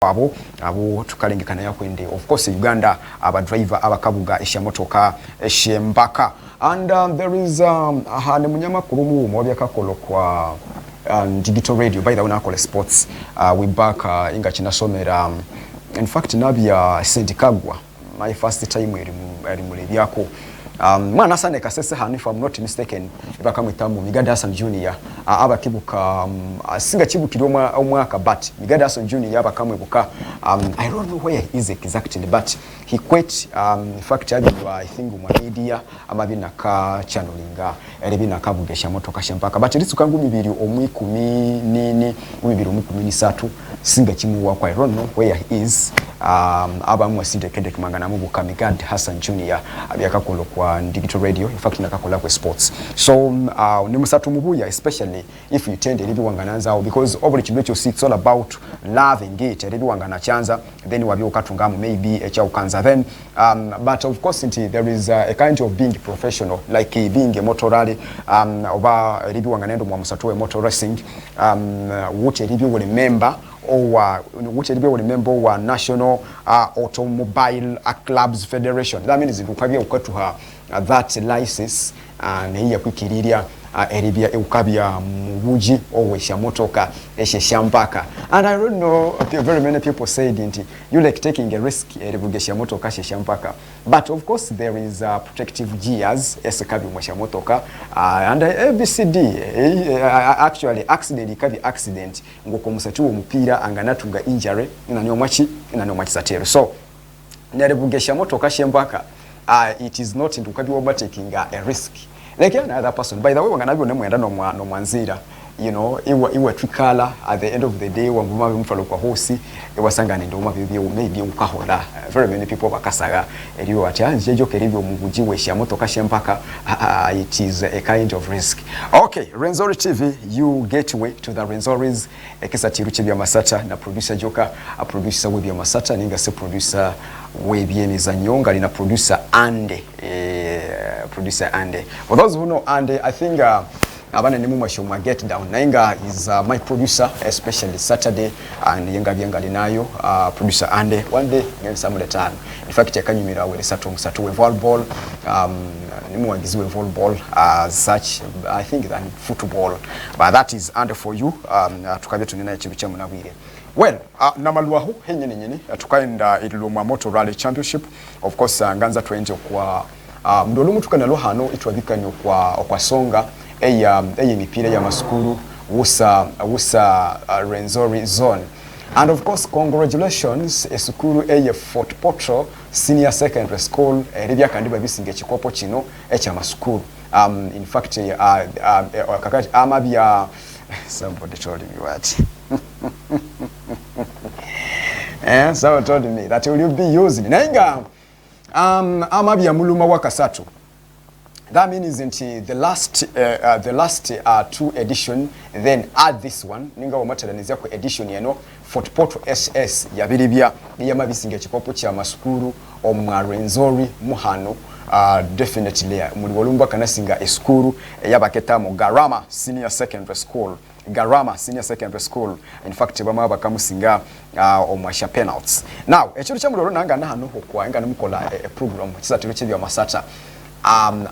abo tukalengekana yakwende of course Uganda aba driver abakabuga eshamotoka eshembaka and there is hane munyamakuru mu mwabya kakolo kwa digital radio by the way nakola sports we back inga kinasomera in fact nabya sindikagwa my first time eri mulebyako mwana sane kasese hanu if I'm not mistaken bakamwitamu Migada Hassan Junior abakibuka singa kibukiri omwaka but Migada Hassan Junior abakamwebuka I don't know where he is exactly but he quit in fact I think mu media amabina ka channelinga elebina kabugesha motoka shempaka but litsukangu mibiri omwikumi nini mibiri omwikumi nisatu singa kimuwa kwa I don't know where he is abamu asindekende kumangana mubuka Migada Hassan Junior abyakakolo kwa digital radio in fact nakakola kwa sports so ni musatu mubuya especially if you tend to wangananza because over chimecho it's all about loving it elibi wangana chanza then wabi ukatungamu maybe echa ukanza then but of course there is a kind of being professional like being a motor rally oba elibi wanganendo mwa musatu motor racing which elibi will remember or which elibi will remember wa National Automobile Clubs Federation that means ukabya ukatuha that license neiya kwikiriria eribya ukabya mubuji owesha motoka esheshambaka and I don't know very many people said you like taking a risk eribugesha motoka esheshambaka but of course there is protective gears esikabi mwesha motoka and ABCD actually accident ikabi accident ngoko musatu omupira anganatunga injury inanyomwachi Ekisathiro so neribugesha motoka shembaka it is not into kabi over taking a risk like another person by the way wanganabyo nemwenda no mwanzira you know iwe trikala at the end of the day wanguma bimfalo kwa hosi ewasangana ndoma bibye maybe ukahola very many people bakasaga eriyo ati anjejo keribyo muguji wesha motoka shempaka it is a kind of risk okay Rwenzoris TV you Getway to the Rwenzoris Ekisathiro Ky'Ebyamasatha na producer Joka a producer Ky'Ebyamasatha ninga se producer Ebyemizanyonga lina producer Ande for those who know Ande I think abana ni mumashoma Get Down nainga is my producer especially Saturday and yenga byenga linayo producer Ande one day ngene samule tano in fact yakanyumira we musatu we volleyball ni muwagiziwe volleyball such I think than football but that is Ande for you tukabye tunena ekintu kya munabwire well namaluaho henyenyene tukaenda ililomwa motor rally championship of course nganza 20 kwa mdolo mutukanalo hano itwabikanyo kwa songa eya mipira ya maskuru wusa Rwenzoris zone and of course congratulations esukuru eya Fort Portal Senior Secondary School eribya kandi babisinge chikopo kino echa maskuru in fact kakati amabya somebody told me what someone told me that will be used nainga amabya muluma wakasatu. That means the last two edition then add this one ninga wamatalaniza kwa edition yano Fort Portal SS yabiribya yamabisinge chikopo kya masukuru omwa Rwenzoris muhano definitely muri bolumba kanasinga eskuru yabaketa mu Garama Senior Secondary School in fact bama bakamusinga omwasha penalties now ekiro kyamuloro nanga hano hokwa enga namukola a program Ekisathiro Ky'Ebyamasatha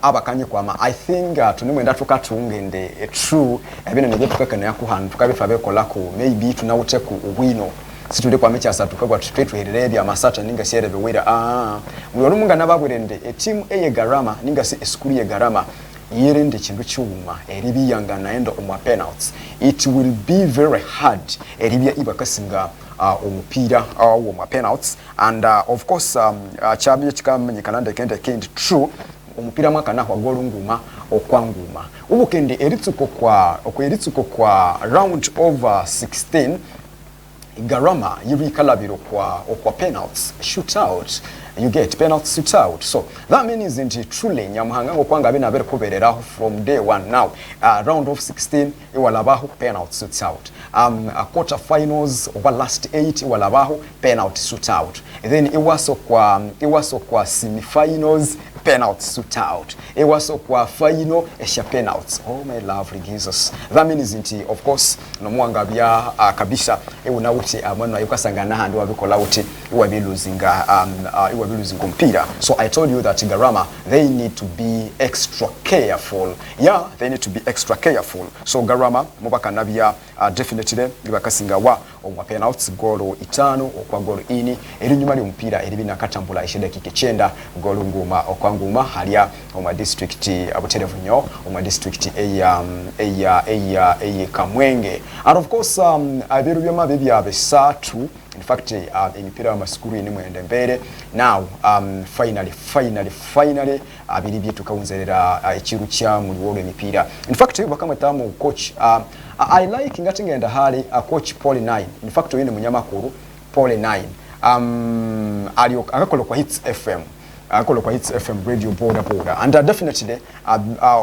abakanye kwama I think tunimwenda tukatungende true ebino nebyo tukakana yakuhana tukabifa bekola ko maybe tunawute ku wino situle kwa mecha asatu kagwa tutwetu Ekisathiro ninga shere bewera mulolo munga nababwirende a team eye Garama ninga se school ye Garama yerende kintu cyuma eribi yanga naenda omwa penalties it will be very hard eribya ibakasinga omupira omwa penalties and of course chabye kikamenyekana ndekende kind true omupira mwaka na kwa golunguma okwanguma ubukende eritsuko kwa round over 16 Garama yiri kalabiro kwa penalties shootout you get penalty shootout so that means truly nyamuhanga ngokwanga bina bere kubereraho from day one now round of 16 iwalabaho penalty shootout quarter finals over last 8 iwalabaho penalty shootout then iwaso kwa semi finals penalty suit out. It was kwa final esha penalty. Oh my lovely Jesus. That means inti of course no mwanga bya kabisa una uti amano ayukasanga na handi wabikola uti iwa bi losing mpira. So I told you that Garama, they need to be extra careful. Yeah, they need to be extra careful. So Garama mubaka nabia definitely ibakasinga wa omwa penalty goal itano okwa goal ini erinyuma li mpira eribina katambula ishede kikechenda goal nguma okwanguma halia omwa district abuterevunyo omwa district eya Kamwenge. And of course abiru byama bibya besatu. In fact, imipira amaskuru ni mwende mbere. Now, finally, abiri byetu kawunzerera ekiru kya mu lwolo emipira. In fact, bakama tamu coach, I like ngatingenda hali coach Paul 9. In fact, yene munyamakuru Paul 9. Akakola kwa Hits FM. Akakola kwa Hits FM radio border. And definitely,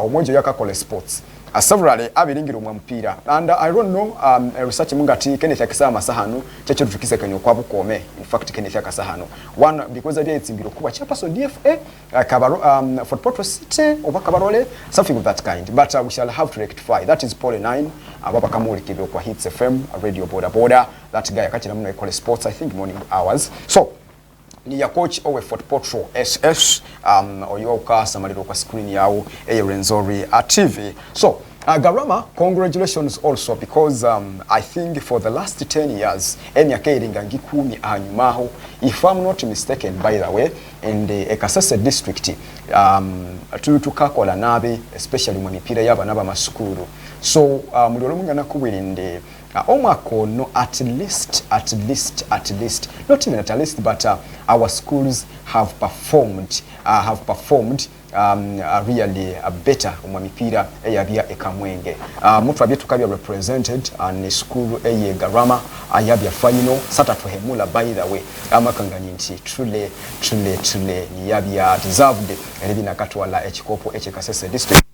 omwenjo yakakola sports. Severally abiringira omwa mpira. And I don't know research mungati Kenneth Ekisathiro checho tukise kanyo kwa bukome. In fact Kenneth Ekisathiro one because they tsimbiro kuba chairperson DFA Kabaro for Port City over Kabarole, something of that kind, but we shall have to rectify. That is Paul 9 ababa kamuli kibe kwa Hits FM radio border. That guy akati namuna call sports, I think morning hours. So ni ya coach owe Fort Portro SS oyoka samaliro kwa screen yao Rwenzoris TV. So Garama, congratulations also because I think for the last 10 years emyaka eringa ngikumi anyumaho, if I'm not mistaken by the way, in the Ekisathiro district tukakola nabe especially mu mipira yaba naba masukuru. So mulolo mungana kubirinde omakono at least not even at least but our schools have performed really better mu mipira eyabya ekamwenge. Mutu abye tukabya represented and school eye Garama ayabya final satatu hemula by the way amakangani nti truly ni yabya deserved elibina katwala ekikopo Ekisathiro district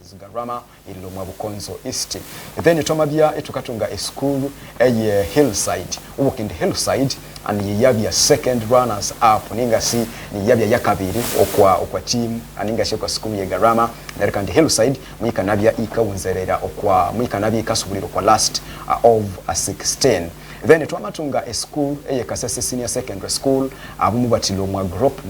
is Garama ilo mwabukonzo East. Then itomabya etukatunga a school eye Hillside. Ubukindi Hillside and yabya second runners up ningasi ni yabya yakabiri okwa team aningashi kwa school ye Garama nerikandi Hillside mwika nabya ikawunzerera okwa mwika nabya ikasubuliro kwa last of 16. Then twamatunga a school Ekisathiro senior secondary school abumubatilo mwa group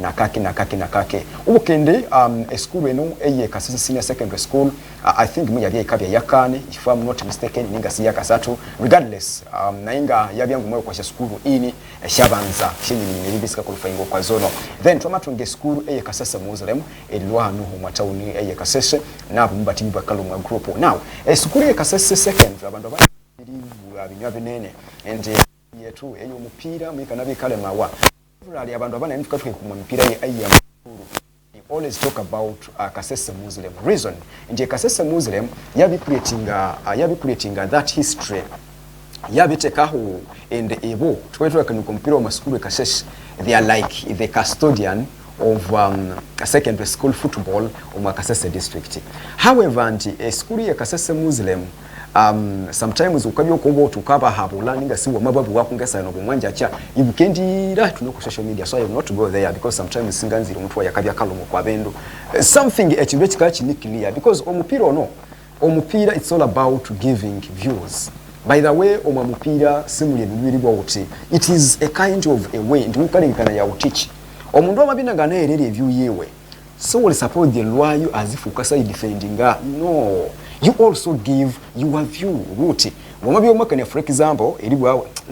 nakake ubukende a school eno Ekisathiro senior secondary school I think muyabya ikabya yakane if I'm not mistaken ningasi yakasatu regardless nainga yabya ngumwe kwa school ini shabanza shini nibisika kulufaingo kwa zono. Then twamatunga school Ekisathiro Muslim elwa hanu mu town Ekisathiro nabumubati bakalo mwa group. Now a school Ekisathiro secondary abandu abinywa binene and yetu eyo mupira mwika nabikale mawa really abantu abana nifika tuke ku mupira ye ayi amakuru. We always talk about Ekisathiro Muslim reason and Ekisathiro Muslim yabi creating that history yabitekaho in the ebo twetwa kanu kompira mu school Ekisathiro. They are like the custodian of a secondary school football of Ekisathiro district. However, a school Ekisathiro Muslim sometimes ukabyo kongo tukaba habula ninga siwo mababu wakungesa no bumwanja cha ibukendira tunoko social media, so I will not go there because sometimes singanzira mutwa yakabya kalomo kwa bendo something echibetika chini clear because omupira it's all about giving views. By the way omupira simuli bibiri bwa uti it is a kind of a way ndumukalekana ya utich omundu amabina ngana erere view yewe so will support the loyal as if ukasa defending no. You also give your view. Ruti. Wamabi omakane for example, let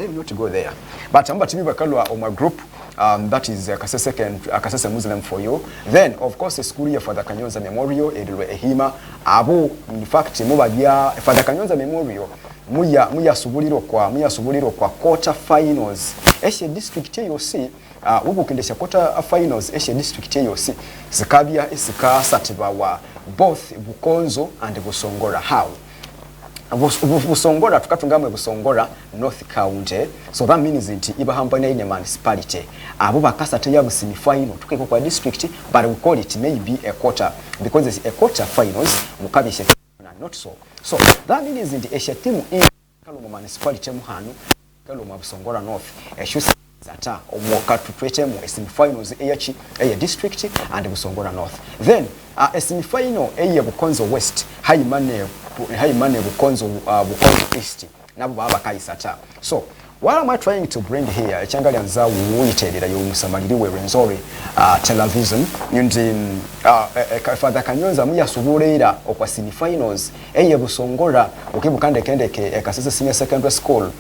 me not go there. But I'm about to be bakalwa on my group. That is Ekisathiro Muslim for you. Then of course the school for the Kanyonza Memorial edulwe ehima abo in fact mubadya for the Kanyonza Memorial muya subuliro kwa quarter finals eshe district yosi ubukendesha quarter finals eshe district yosi zikabya esikasatibwa wa both Bukonzo and Busongora. How Busongora tukatungamwe Busongora North County, so that means nti ibahambana ine municipality abo bakasate ya semi final tukeko kwa district, but we call it maybe a quarter because it's a quarter finals mukabishe not so that means nti eshe team in Kaloma municipality muhanu Kaloma Busongora North eshu Zata omwoka tutwete mu semi-finals eya district and Busongola North. Then a semi-final eya Bukonzo West Haimane Bukonzo East nabo baba Ky'Ebyamasatha. So what am I trying to bring here? Echangali anza wuiterera yo musamaliriwe Rwenzoris television ndi Father Kanyonza muyasubuleera okwa semi-finals eye Busongola okibukandekendeke Kasese Senior Secondary School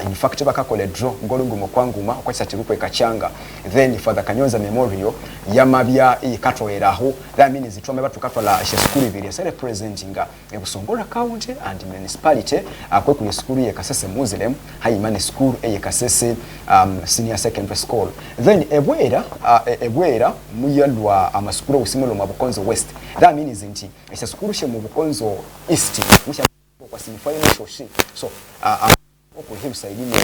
in fact bakakole draw ngolungu mokwanguma okwesatiruko ekachanga then Father Kanyonza Memorial yamabya ikatweraho that means itwame batukatwala eshe school ibiri ese representing Busongola county and municipality kwe ku school ye Kasese Muslim Haimane school eye Kasese Senior Secondary School then ebwera muyalwa amasukuru usimolo mu Bukonzo West that means nti eshe school she mu Bukonzo East musha kwa semi-final shoshi so okuhim saidi ne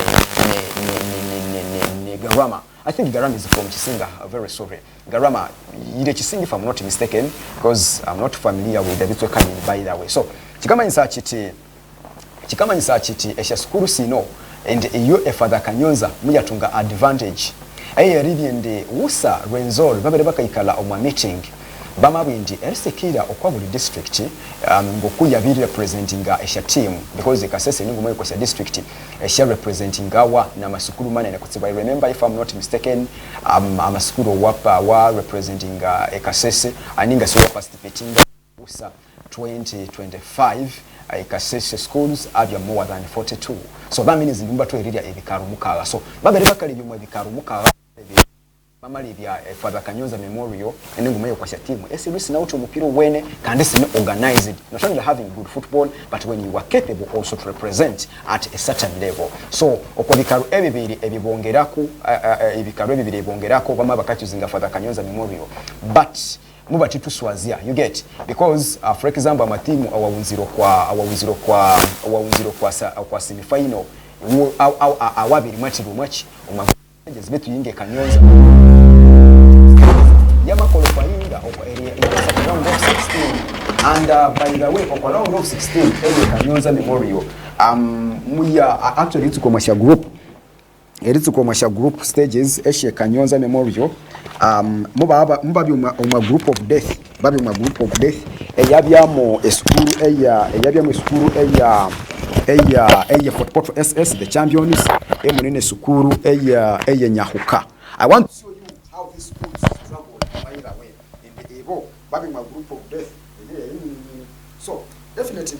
Garama. I think Garama is from Chisinga. Very sorry. Garama, ile Chisinga if I'm not mistaken, because I'm not familiar with the Getway coming by that way. So, chikama insachiti esha skuru sino and iyo Father Kanyonza muyatunga advantage. Eye ribindi usa Rwenzoris babere bakayikala omwa meeting. Bama bindi erisekira okwabuli district ngokuya biri representing esha team because Kasese ningu mwe kwa district esha representing awa na masukuru manene kutsiba. I remember if I'm not mistaken amasukuru wapa wa representing Kasese aninga so participating usa 2025 Kasese schools have more than 42. So that means ndumba to area ebikarumukaga. So babere bakali bimwe ebikarumukaga Mama Livia Father Kanyonza Memorial enengumeyo kwa team SLC na uto mupiro wene kandi sine organized not only having good football but when you are capable also to represent at a certain level. So okwa bikaru ebibiri ebibongerako bama bakatuzinga Father Kanyonza Memorial but mubati tuswazia you get because for example amatimu awawunziro kwa semi final awabiri mwachi betu yinge Kanyonza yama qualifying of area in round of 16 and by the way of round of 16 area Kanyonza Memorial we are actually to commercial group stages eshe Kanyonza Memorial mubabi uma group of death eyabyamo school eya football SS the champions emunene sukuru eya Nyahuka. I want to show you how these schools struggle by the way in the Ebo babi my group of death so definitely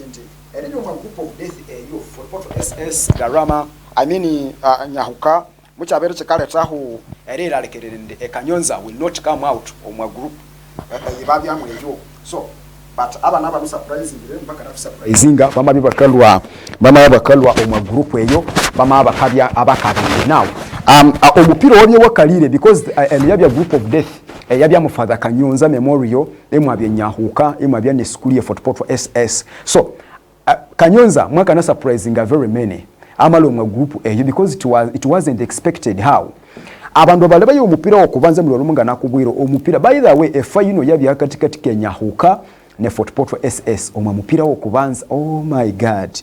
in my group of death you football SS Garama I mean Nyahuka which are very chekale tahu erera lekerende Kanyonza will not come out of my group babi amwejo so but aba naba surprising mpaka na surprisinga bama bibakalwa omwa group eyo bama abakabya now omupira obye wakalire because yabya group of death yabya mu Father Kanyonza Memorial emwabye Nyahuka emwabye ne school ye football SS so Kanyonza mwaka na surprisinga very many amalo mu group eyo because it wasn't expected how abantu baleba yo omupira okubanza mu lumunga nakubwiro omupira by the way final yabya katikati ke Nyahuka ne football SS omwa mupira wokubanza. Oh my God,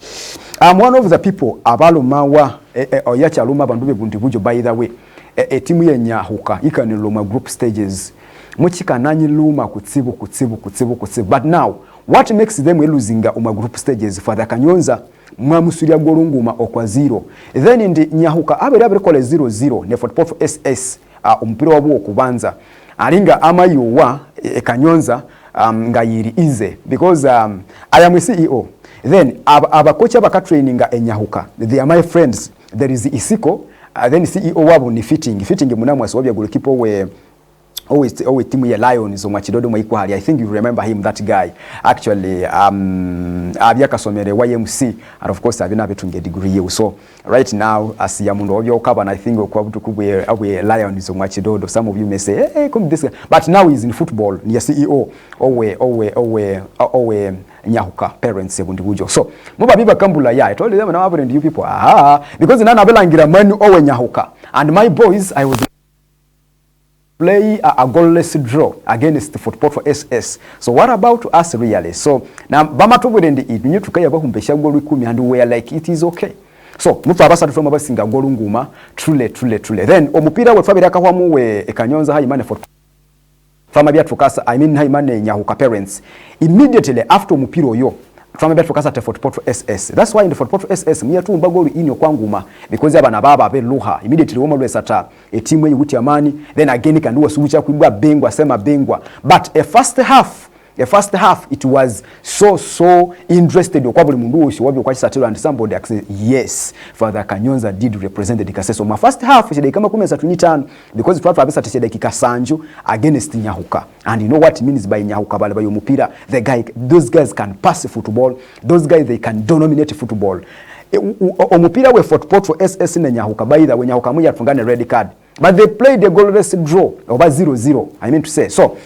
I'm one of the people abalumawa oyachaluma abantu bebundi bujo by the way timu ye Nyahuka ikaniloma group stages muchikananyi luma kutsibu but now what makes them losing omwa group stages Father Kanyonza mwamusulia golunguma okwa 0 then ndi Nyahuka abere kole 0-0 ne football SS omupira wabo okubanza alinga amayowa Kanyonza ngayiri easy because I am a CEO then abakocha bakatraininga Nyahuka they are my friends there is Isiko then CEO wabo ni fitting munamu aswabya goalkeeper we always team ya Lions omwachidodo mwikwali. I think you remember him, that guy actually abyakasomere YMC and of course abina betunge degree so right now as yamundo obyo okaba and I think okwabutu kubwe abwe Lions omwachidodo some of you may say hey come this guy. But now he's in football ni CEO owe Nyahuka parents ebundi bujo so muba biba kambula ya I told them now and you people because nana abelangira mani owe Nyahuka and my boys I was play a goalless draw against the football for SS. So what about us really? So now bama tubulende it you tukaya bakumpesha goal 10 and we are like it is okay. so mutu abasatu from abasinga golunguma truly then omupira we twabira kahwamu we Kanyonza Haimane for Fama bya tukasa Haimane Nyahuka parents immediately after omupira oyo Fama bya tukasa te Fort Portal SS. That's why in the Fort Portal SS mya tu mbagolu inyo kwanguma because abana baba abeluha immediately woma lwesata a team yuti amani then again can do switch kwibwa bengwa sema bengwa but a first half it was so interested okwabuli mundu oshi wabyo kwa Ekisathiro and somebody say yes Father Kanyonza did represent the Kaseso my first half shede kama 15 because twatu abisa tishede kikasanju against Nyahuka and you know what it means by Nyahuka bale bayo mupira those guys can pass football, those guys they can dominate football. Omupira we Fort Portal SS na Nyahuka by the way Nyahuka muya tungane red card but they played a goalless draw over 0-0 I mean to say so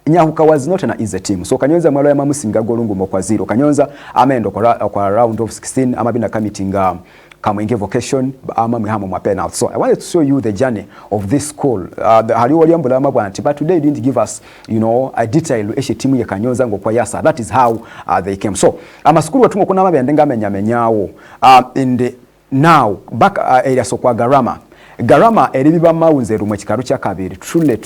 Nyahuka was not an easy team. So Kanyonza mwalo ya mamusinga golungu kwa 0. Kanyonza ameendo kwa round of 16 ama bina kamitinga Kamwenge vocation ama mihamo mwa penalty. So I wanted to show you the journey of this school. Hali waliambula mabwanti but today didn't give us, you know, a detail eshe timu ya Kanyonza ngo kwa yasa. That is how they came. So ama school watumo kuna mabendenga menyawo in the now back area so kwa Garama eribiba mawunze rumwe kikaru kya kabiri truly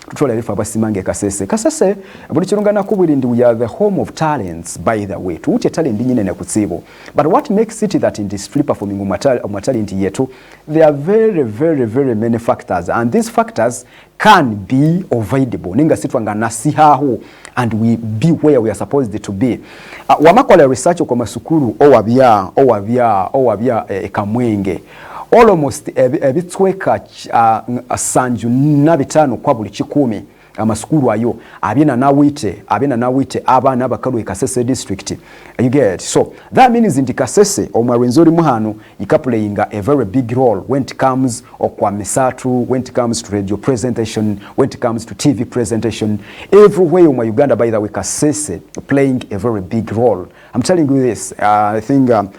tutola lifa basimange kasese buli kirungana kubirindi we are the home of talents by the way tuute talent nyine ne kutsibo but what makes it that in this free performing talent yetu there are very many factors and these factors can be avoidable ninga sitwanga nasihaho and we be where we are supposed to be wamakola research kwa masukuru owabya Kamwenge almost ebitweka sanju nabitano kwa buli 10 amasukuru ayo abina nawite abana abakalu Kasese district you get so that means in Kasese o Rwenzori muhano ikaplaying a very big role when it comes okwa misatu when it comes to radio presentation when it comes to TV presentation everywhere in Uganda by the way Kasese playing a very big role I'm telling you this I think no